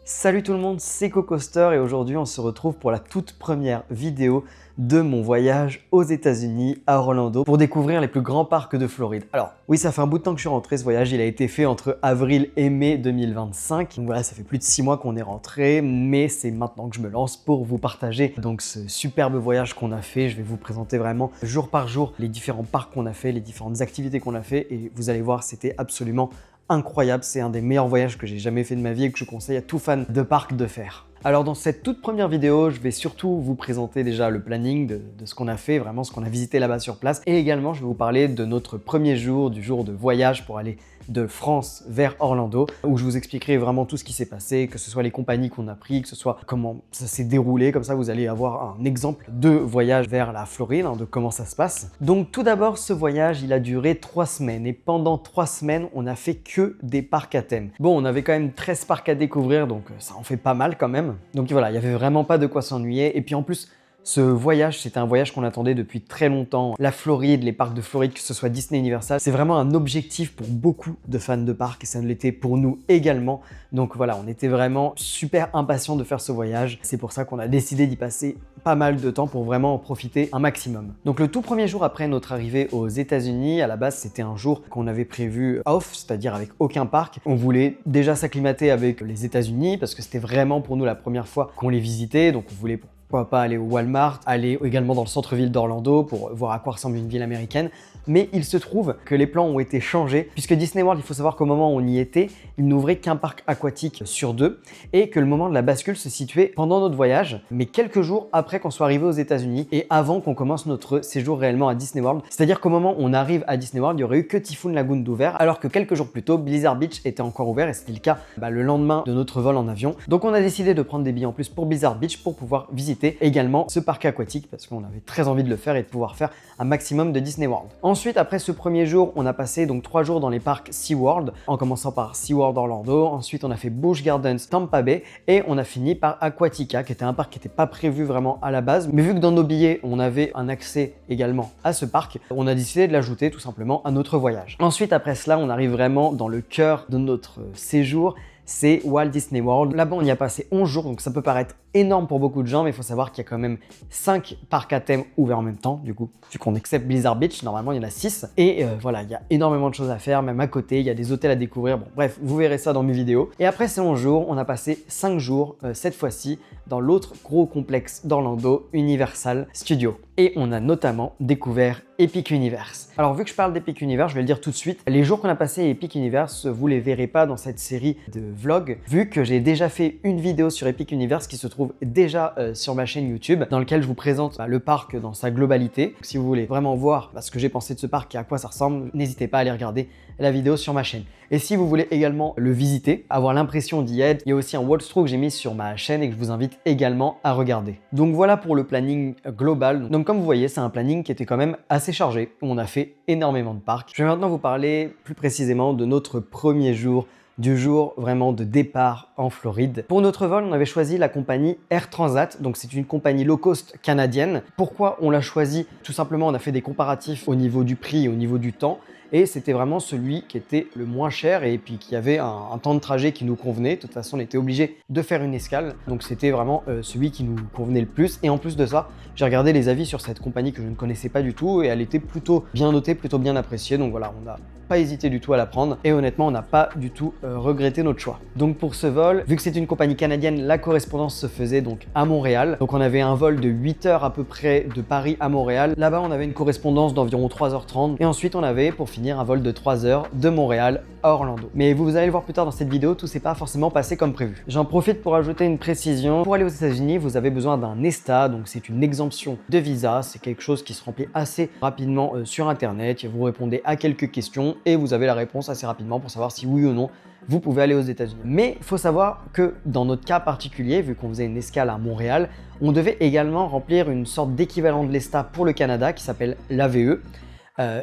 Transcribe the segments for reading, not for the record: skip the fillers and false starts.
Salut tout le monde, c'est CoCoaster et aujourd'hui on se retrouve pour la toute première vidéo de mon voyage aux États-Unis à Orlando pour découvrir les plus grands parcs de Floride. Alors oui, ça fait un bout de temps que je suis rentré, ce voyage il a été fait entre avril et mai 2025. Donc voilà, ça fait plus de 6 mois qu'on est rentré, mais c'est maintenant que je me lance pour vous partager donc ce superbe voyage qu'on a fait. Je vais vous présenter vraiment jour par jour les différents parcs qu'on a fait, les différentes activités qu'on a fait et vous allez voir, c'était absolument incroyable, c'est un des meilleurs voyages que j'ai jamais fait de ma vie et que je conseille à tout fan de parc de faire. Alors dans cette toute première vidéo, je vais surtout vous présenter déjà le planning de ce qu'on a fait, vraiment ce qu'on a visité là-bas sur place. Et également, je vais vous parler de notre premier jour, du jour de voyage pour aller de France vers Orlando, où je vous expliquerai vraiment tout ce qui s'est passé, que ce soit les compagnies qu'on a pris, que ce soit comment ça s'est déroulé. Comme ça, vous allez avoir un exemple de voyage vers la Floride, de comment ça se passe. Donc tout d'abord, ce voyage, il a duré 3 semaines. Et pendant 3 semaines, on n'a fait que des parcs à thème. Bon, on avait quand même 13 parcs à découvrir, donc ça en fait pas mal quand même. Donc voilà, il n'y avait vraiment pas de quoi s'ennuyer. Et puis en plus, ce voyage, c'était un voyage qu'on attendait depuis très longtemps. La Floride, les parcs de Floride, que ce soit Disney, Universal, c'est vraiment un objectif pour beaucoup de fans de parcs et ça ne l'était pour nous également. Donc voilà, on était vraiment super impatients de faire ce voyage. C'est pour ça qu'on a décidé d'y passer pas mal de temps pour vraiment en profiter un maximum. Donc le tout premier jour après notre arrivée aux États-Unis, à la base c'était un jour qu'on avait prévu off, c'est-à-dire avec aucun parc. On voulait déjà s'acclimater avec les États-Unis parce que c'était vraiment pour nous la première fois qu'on les visitait, donc on voulait pourquoi pas aller au Walmart, aller également dans le centre-ville d'Orlando pour voir à quoi ressemble une ville américaine. Mais il se trouve que les plans ont été changés puisque Disney World, il faut savoir qu'au moment où on y était, il n'ouvrait qu'un parc aquatique sur 2 et que le moment de la bascule se situait pendant notre voyage, mais quelques jours après qu'on soit arrivé aux États-Unis et avant qu'on commence notre séjour réellement à Disney World. C'est-à-dire qu'au moment où on arrive à Disney World, il n'y aurait eu que Typhoon Lagoon d'ouvert, alors que quelques jours plus tôt, Blizzard Beach était encore ouvert et c'était le cas le lendemain de notre vol en avion. Donc on a décidé de prendre des billets en plus pour Blizzard Beach pour pouvoir visiter également ce parc aquatique parce qu'on avait très envie de le faire et de pouvoir faire un maximum de Disney World. Ensuite, après ce premier jour, on a passé donc 3 jours dans les parcs SeaWorld, en commençant par SeaWorld Orlando. Ensuite, on a fait Busch Gardens Tampa Bay et on a fini par Aquatica, qui était un parc qui n'était pas prévu vraiment à la base. Mais vu que dans nos billets, on avait un accès également à ce parc, on a décidé de l'ajouter tout simplement à notre voyage. Ensuite, après cela, on arrive vraiment dans le cœur de notre séjour. C'est Walt Disney World. Là-bas, on y a passé 11 jours, donc ça peut paraître énorme pour beaucoup de gens, mais il faut savoir qu'il y a quand même 5 parcs à thème ouverts en même temps, du coup, vu qu'on accepte Blizzard Beach, normalement il y en a 6. Et voilà, il y a énormément de choses à faire, même à côté, il y a des hôtels à découvrir. Bon, bref, vous verrez ça dans mes vidéos. Et après ces 11 jours, on a passé 5 jours, cette fois-ci, dans l'autre gros complexe d'Orlando, Universal Studios. Et on a notamment découvert Epic Universe. Alors vu que je parle d'Epic Universe, je vais le dire tout de suite, les jours qu'on a passé à Epic Universe, vous les verrez pas dans cette série de vlogs, vu que j'ai déjà fait une vidéo sur Epic Universe qui se trouve déjà sur ma chaîne YouTube, dans lequel je vous présente le parc dans sa globalité. Donc, si vous voulez vraiment voir ce que j'ai pensé de ce parc et à quoi ça ressemble, n'hésitez pas à aller regarder la vidéo sur ma chaîne. Et si vous voulez également le visiter, avoir l'impression d'y être, il y a aussi un walkthrough que j'ai mis sur ma chaîne et que je vous invite également à regarder. Donc voilà pour le planning global. Donc comme vous voyez, c'est un planning qui était quand même assez chargé, où on a fait énormément de parcs. Je vais maintenant vous parler plus précisément de notre premier jour, du jour vraiment de départ en Floride. Pour notre vol, on avait choisi la compagnie Air Transat, donc c'est une compagnie low cost canadienne. Pourquoi on l'a choisi? Tout simplement, on a fait des comparatifs au niveau du prix et au niveau du temps. Et c'était vraiment celui qui était le moins cher et puis qui avait un temps de trajet qui nous convenait. De toute façon, on était obligé de faire une escale. Donc c'était vraiment celui qui nous convenait le plus. Et en plus de ça, j'ai regardé les avis sur cette compagnie que je ne connaissais pas du tout et elle était plutôt bien notée, plutôt bien appréciée. Donc voilà, on n'a pas hésité du tout à la prendre et honnêtement, on n'a pas du tout regretté notre choix. Donc pour ce vol, vu que c'est une compagnie canadienne, la correspondance se faisait donc à Montréal. Donc on avait un vol de 8 heures à peu près de Paris à Montréal. Là-bas, on avait une correspondance d'environ 3h30 et ensuite on avait pour finir un vol de 3 heures de Montréal à Orlando. Mais vous allez le voir plus tard dans cette vidéo, tout s'est pas forcément passé comme prévu. J'en profite pour ajouter une précision. Pour aller aux États-Unis, vous avez besoin d'un ESTA, donc c'est une exemption de visa. C'est quelque chose qui se remplit assez rapidement sur internet. Vous répondez à quelques questions et vous avez la réponse assez rapidement pour savoir si oui ou non vous pouvez aller aux États-Unis. Mais il faut savoir que dans notre cas particulier, vu qu'on faisait une escale à Montréal, on devait également remplir une sorte d'équivalent de l'ESTA pour le Canada qui s'appelle l'AVE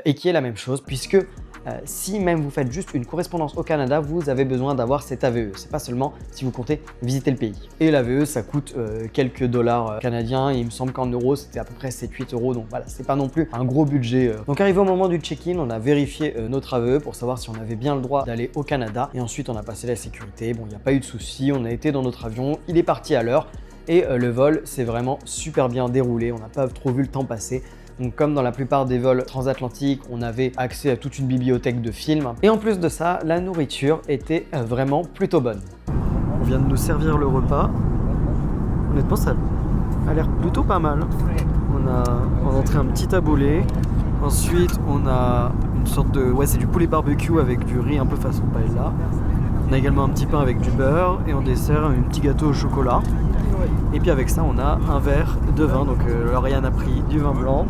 et qui est la même chose puisque si même vous faites juste une correspondance au Canada, vous avez besoin d'avoir cette AVE. C'est pas seulement si vous comptez visiter le pays. Et l'AVE, ça coûte quelques dollars canadiens et il me semble qu'en euros, c'était à peu près 7-8 euros. Donc voilà, c'est pas non plus un gros budget. Donc arrivé au moment du check-in, on a vérifié notre AVE pour savoir si on avait bien le droit d'aller au Canada. Et ensuite, on a passé la sécurité. Bon, il n'y a pas eu de souci. On a été dans notre avion. Il est parti à l'heure. Et le vol s'est vraiment super bien déroulé. On n'a pas trop vu le temps passer. Donc comme dans la plupart des vols transatlantiques, on avait accès à toute une bibliothèque de films. Et en plus de ça, la nourriture était vraiment plutôt bonne. On vient de nous servir le repas. Honnêtement, ça a l'air plutôt pas mal. On a en entrée un petit taboulé. Ensuite, on a une sorte de... Ouais, c'est du poulet barbecue avec du riz un peu façon paella. On a également un petit pain avec du beurre. Et en dessert, un petit gâteau au chocolat. Et puis avec ça, on a un verre de vin. Donc Lauriane a pris du vin blanc.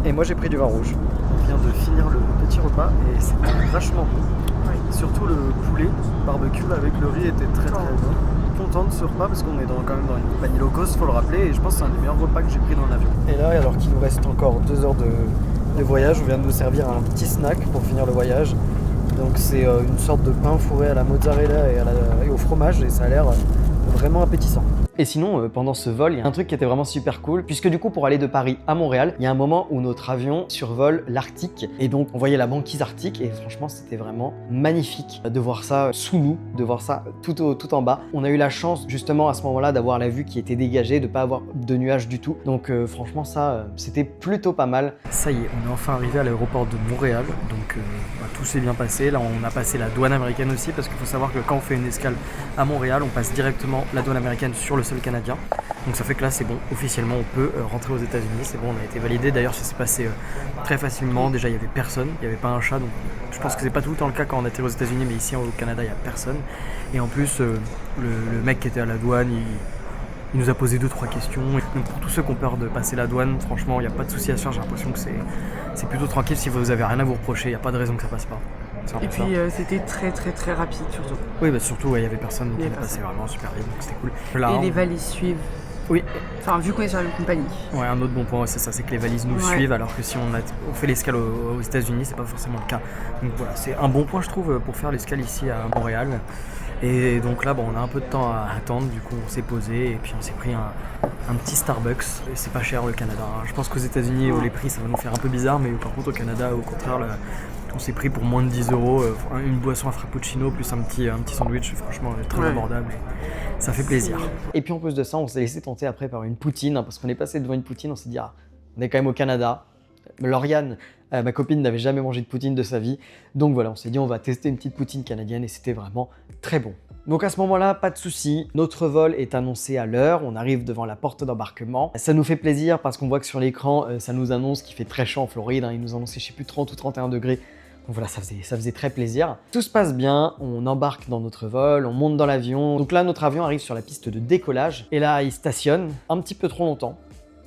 Et moi, j'ai pris du vin rouge. On vient de finir le petit repas et c'était vachement bon. Surtout le poulet barbecue avec le riz était très très bon. Content de ce repas parce qu'on est quand même dans une compagnie low cost, faut le rappeler. Et je pense que c'est un des meilleurs repas que j'ai pris dans l'avion. Et là, alors qu'il nous reste encore 2 heures de voyage, on vient de nous servir un petit snack pour finir le voyage. Donc c'est une sorte de pain fourré à la mozzarella et au fromage et ça a l'air vraiment appétissant. Et sinon, pendant ce vol, il y a un truc qui était vraiment super cool, puisque du coup, pour aller de Paris à Montréal, il y a un moment où notre avion survole l'Arctique, et donc on voyait la banquise arctique, et franchement, c'était vraiment magnifique de voir ça sous nous, de voir ça tout en bas. On a eu la chance, justement, à ce moment-là, d'avoir la vue qui était dégagée, de pas avoir de nuages du tout. Donc franchement, ça, c'était plutôt pas mal. Ça y est, on est enfin arrivé à l'aéroport de Montréal, donc tout s'est bien passé. Là, on a passé la douane américaine aussi, parce qu'il faut savoir que quand on fait une escale à Montréal, on passe directement la douane américaine sur le sol canadien. Donc ça fait que là c'est bon, officiellement on peut rentrer aux États-Unis, c'est bon, on a été validé. D'ailleurs ça s'est passé très facilement, déjà il n'y avait personne, il n'y avait pas un chat, donc je pense que c'est pas tout le temps le cas quand on atterrit aux États-Unis, mais ici au Canada il n'y a personne. Et en plus le mec qui était à la douane, il nous a posé 2-3 questions. Donc pour tous ceux qui ont peur de passer la douane, franchement il n'y a pas de souci à se faire, j'ai l'impression que c'est plutôt tranquille. Si vous avez rien à vous reprocher, il n'y a pas de raison que ça passe pas. Et puis c'était très rapide surtout. Oui, bah surtout il y avait personne, donc on est passé vraiment super vite, donc c'était cool. Là, et les valises suivent. Oui. Enfin, vu qu'on est sur la même compagnie. Ouais, un autre bon point, c'est ça, c'est que les valises nous suivent, alors que si on fait l'escale aux États-Unis, c'est pas forcément le cas. Donc voilà, c'est un bon point, je trouve, pour faire l'escale ici à Montréal. Et donc là, bon, on a un peu de temps à attendre, du coup, on s'est posé et puis on s'est pris un petit Starbucks. Et c'est pas cher le Canada. Hein. Je pense qu'aux États-Unis, les prix, ça va nous faire un peu bizarre, mais par contre, au Canada, au contraire, là, on s'est pris pour moins de 10 €, une boisson à frappuccino plus un petit sandwich, franchement très abordable et ça fait plaisir. Et puis en plus de ça, on s'est laissé tenter après par une poutine, hein, parce qu'on est passé devant une poutine, on s'est dit ah, on est quand même au Canada. Lauriane, ma copine, n'avait jamais mangé de poutine de sa vie, donc voilà, on s'est dit on va tester une petite poutine canadienne et c'était vraiment très bon. Donc à ce moment-là, pas de souci, notre vol est annoncé à l'heure, on arrive devant la porte d'embarquement. Ça nous fait plaisir parce qu'on voit que sur l'écran, ça nous annonce qu'il fait très chaud en Floride, hein, il nous annonçait je sais plus 30 ou 31 degrés. Donc voilà, ça faisait très plaisir. Tout se passe bien, on embarque dans notre vol, on monte dans l'avion. Donc là, notre avion arrive sur la piste de décollage. Et là, il stationne un petit peu trop longtemps.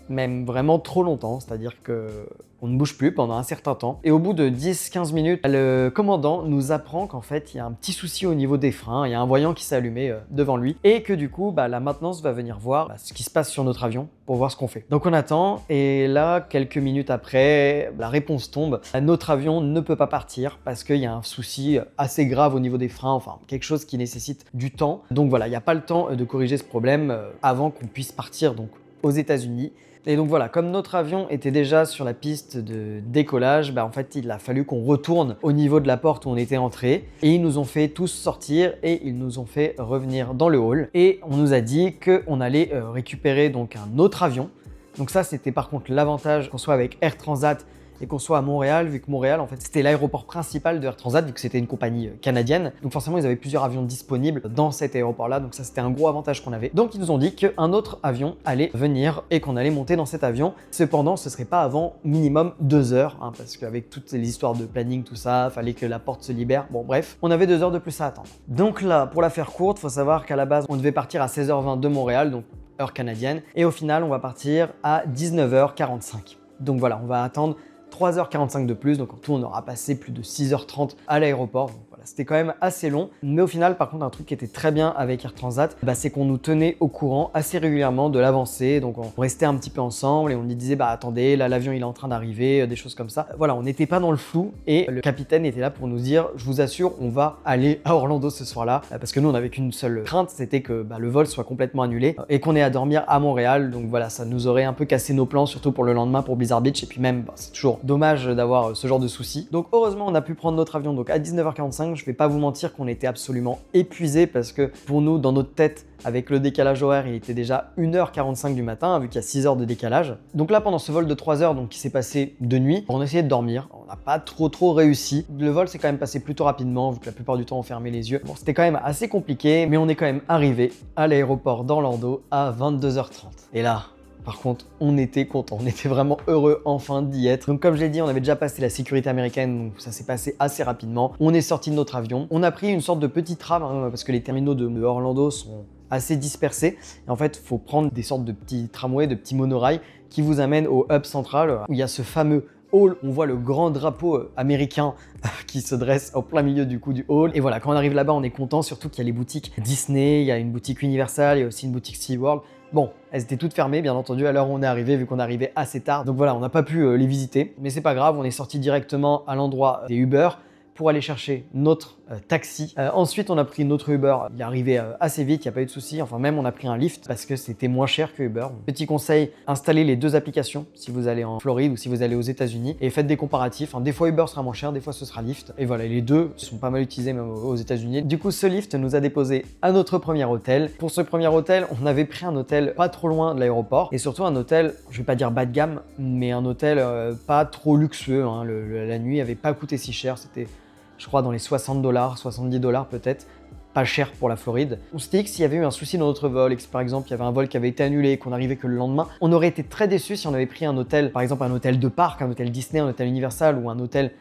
Même vraiment trop longtemps, c'est-à-dire qu'on ne bouge plus pendant un certain temps. Et au bout de 10-15 minutes, le commandant nous apprend qu'en fait, il y a un petit souci au niveau des freins, il y a un voyant qui s'est allumé devant lui, et que du coup, la maintenance va venir voir ce qui se passe sur notre avion pour voir ce qu'on fait. Donc on attend, et là, quelques minutes après, la réponse tombe. Notre avion ne peut pas partir parce qu'il y a un souci assez grave au niveau des freins, enfin quelque chose qui nécessite du temps. Donc voilà, il n'y a pas le temps de corriger ce problème avant qu'on puisse partir donc aux États-Unis. Et donc voilà, comme notre avion était déjà sur la piste de décollage, en fait il a fallu qu'on retourne au niveau de la porte où on était entré et ils nous ont fait tous sortir et ils nous ont fait revenir dans le hall et on nous a dit qu'on allait récupérer donc un autre avion. Donc ça c'était par contre l'avantage qu'on soit avec Air Transat et qu'on soit à Montréal, vu que Montréal, en fait, c'était l'aéroport principal de Air Transat, vu que c'était une compagnie canadienne. Donc forcément, ils avaient plusieurs avions disponibles dans cet aéroport-là, donc ça, c'était un gros avantage qu'on avait. Donc ils nous ont dit qu'un autre avion allait venir et qu'on allait monter dans cet avion. Cependant, ce serait pas avant minimum 2 heures, hein, parce qu'avec toutes les histoires de planning, tout ça, fallait que la porte se libère. Bon, bref, on avait 2 heures de plus à attendre. Donc là, pour la faire courte, faut savoir qu'à la base, on devait partir à 16h20 de Montréal, donc heure canadienne, et au final, on va partir à 19h45. Donc voilà, on va attendre 3h45 de plus, donc en tout on aura passé plus de 6h30 à l'aéroport. Donc voilà, voilà, c'était quand même assez long. Mais au final, par contre, un truc qui était très bien avec Air Transat, c'est qu'on nous tenait au courant assez régulièrement de l'avancée. Donc on restait un petit peu ensemble et on lui disait attendez, là l'avion il est en train d'arriver, des choses comme ça. Voilà, on n'était pas dans le flou et le capitaine était là pour nous dire je vous assure, on va aller à Orlando ce soir-là, parce que nous on avait qu'une seule crainte, c'était que le vol soit complètement annulé et qu'on ait à dormir à Montréal. Donc voilà, ça nous aurait un peu cassé nos plans, surtout pour le lendemain pour Blizzard Beach. Et puis même, c'est toujours dommage d'avoir ce genre de soucis. Donc heureusement, on a pu prendre notre avion donc à 19h45. Je vais pas vous mentir qu'on était absolument épuisés parce que pour nous, dans notre tête, avec le décalage horaire, il était déjà 1h45 du matin, vu qu'il y a 6 heures de décalage. Donc là, pendant ce vol de 3 heures, donc qui s'est passé de nuit, on essayait de dormir. On n'a pas trop réussi. Le vol s'est quand même passé plutôt rapidement, vu que la plupart du temps, on fermait les yeux. Bon, c'était quand même assez compliqué, mais on est quand même arrivé à l'aéroport d'Orlando à 22h30. Et là, par contre, on était content, on était vraiment heureux enfin d'y être. Donc comme je l'ai dit, on avait déjà passé la sécurité américaine, donc ça s'est passé assez rapidement. On est sorti de notre avion, on a pris une sorte de petit tram, parce que les terminaux de Orlando sont assez dispersés. Et en fait, il faut prendre des sortes de petits tramways, de petits monorails qui vous amènent au hub central, où il y a ce fameux hall. On voit le grand drapeau américain qui se dresse au plein milieu du hall. Et voilà, quand on arrive là-bas, on est content, surtout qu'il y a les boutiques Disney, il y a une boutique Universal, il y a aussi une boutique SeaWorld. Bon, elles étaient toutes fermées, bien entendu, à l'heure où on est arrivé, vu qu'on arrivait assez tard. Donc voilà, on n'a pas pu les visiter. Mais c'est pas grave, on est sorti directement à l'endroit des Uber pour aller chercher notre taxi. Ensuite, on a pris notre Uber. Il est arrivé assez vite, il n'y a pas eu de souci. Enfin, même, on a pris un Lyft parce que c'était moins cher que Uber. Petit conseil, installez les deux applications si vous allez en Floride ou si vous allez aux États-Unis et faites des comparatifs. Des fois, Uber sera moins cher, des fois, ce sera Lyft. Et voilà, les deux sont pas mal utilisés même aux États-Unis. Du coup, ce Lyft nous a déposé à notre premier hôtel. Pour ce premier hôtel, on avait pris un hôtel pas trop loin de l'aéroport et surtout un hôtel, je vais pas dire bas de gamme, mais un hôtel pas trop luxueux. La nuit avait pas coûté si cher. C'était, je crois, dans les $60, $70 peut-être, pas cher pour la Floride. On s'était dit que s'il y avait eu un souci dans notre vol et que par exemple il y avait un vol qui avait été annulé et qu'on n'arrivait que le lendemain, on aurait été très déçus si on avait pris un hôtel, par exemple un hôtel de parc, un hôtel Disney, un hôtel Universal ou un hôtel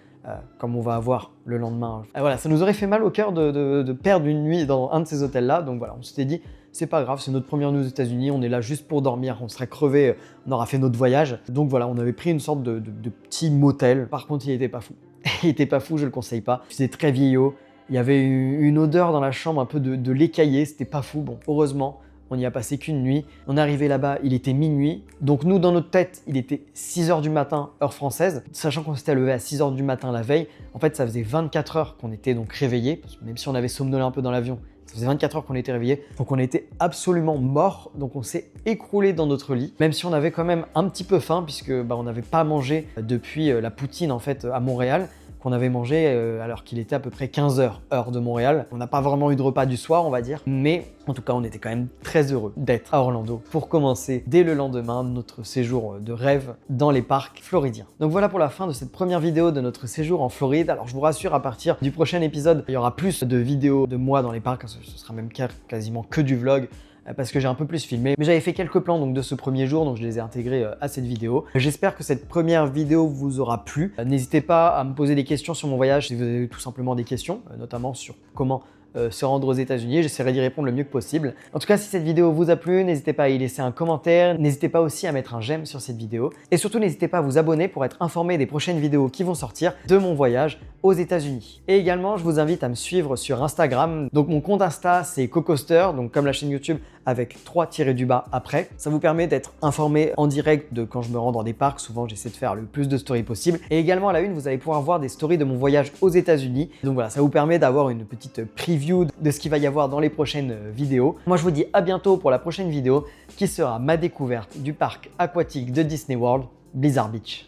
comme on va avoir le lendemain. Voilà, ça nous aurait fait mal au cœur de perdre une nuit dans un de ces hôtels-là. Donc voilà, on s'était dit, c'est pas grave, c'est notre première nuit aux États-Unis, on est là juste pour dormir, on serait crevé, on aura fait notre voyage. Donc voilà, on avait pris une sorte de petit motel. Par contre, il était pas fou. Il était pas fou, je le conseille pas. C'était très vieillot. Il y avait une odeur dans la chambre un peu de lait caillé, c'était pas fou. Bon, heureusement, on n'y a passé qu'une nuit. On est arrivé là-bas, il était minuit. Donc nous, dans notre tête, il était 6h du matin, heure française. Sachant qu'on s'était levé à 6h du matin la veille, en fait, ça faisait 24 heures qu'on était donc réveillés. Même si on avait somnolé un peu dans l'avion, ça faisait 24 heures qu'on était réveillés. Donc on était absolument morts. Donc on s'est écroulé dans notre lit. Même si on avait quand même un petit peu faim, puisque on n'avait pas mangé depuis la poutine en fait à Montréal, qu'on avait mangé alors qu'il était à peu près 15h, heure de Montréal. On n'a pas vraiment eu de repas du soir, on va dire, mais en tout cas, on était quand même très heureux d'être à Orlando pour commencer dès le lendemain notre séjour de rêve dans les parcs floridiens. Donc voilà pour la fin de cette première vidéo de notre séjour en Floride. Alors je vous rassure, à partir du prochain épisode, il y aura plus de vidéos de moi dans les parcs, ce sera même quasiment que du vlog, parce que j'ai un peu plus filmé. Mais j'avais fait quelques plans donc, de ce premier jour, donc je les ai intégrés à cette vidéo. J'espère que cette première vidéo vous aura plu. N'hésitez pas à me poser des questions sur mon voyage si vous avez tout simplement des questions, notamment sur comment se rendre aux États-Unis. J'essaierai d'y répondre le mieux que possible. En tout cas, si cette vidéo vous a plu, n'hésitez pas à y laisser un commentaire. N'hésitez pas aussi à mettre un j'aime sur cette vidéo. Et surtout, n'hésitez pas à vous abonner pour être informé des prochaines vidéos qui vont sortir de mon voyage aux États-Unis. Et également, je vous invite à me suivre sur Instagram. Donc mon compte Insta, c'est CoCoaster, donc comme la chaîne YouTube avec 3-du-bas après. Ça vous permet d'être informé en direct de quand je me rends dans des parcs. Souvent, j'essaie de faire le plus de stories possible. Et également à la une, vous allez pouvoir voir des stories de mon voyage aux États-Unis. Donc voilà, ça vous permet d'avoir une petite preview de ce qu'il va y avoir dans les prochaines vidéos. Moi, je vous dis à bientôt pour la prochaine vidéo qui sera ma découverte du parc aquatique de Disney World, Blizzard Beach.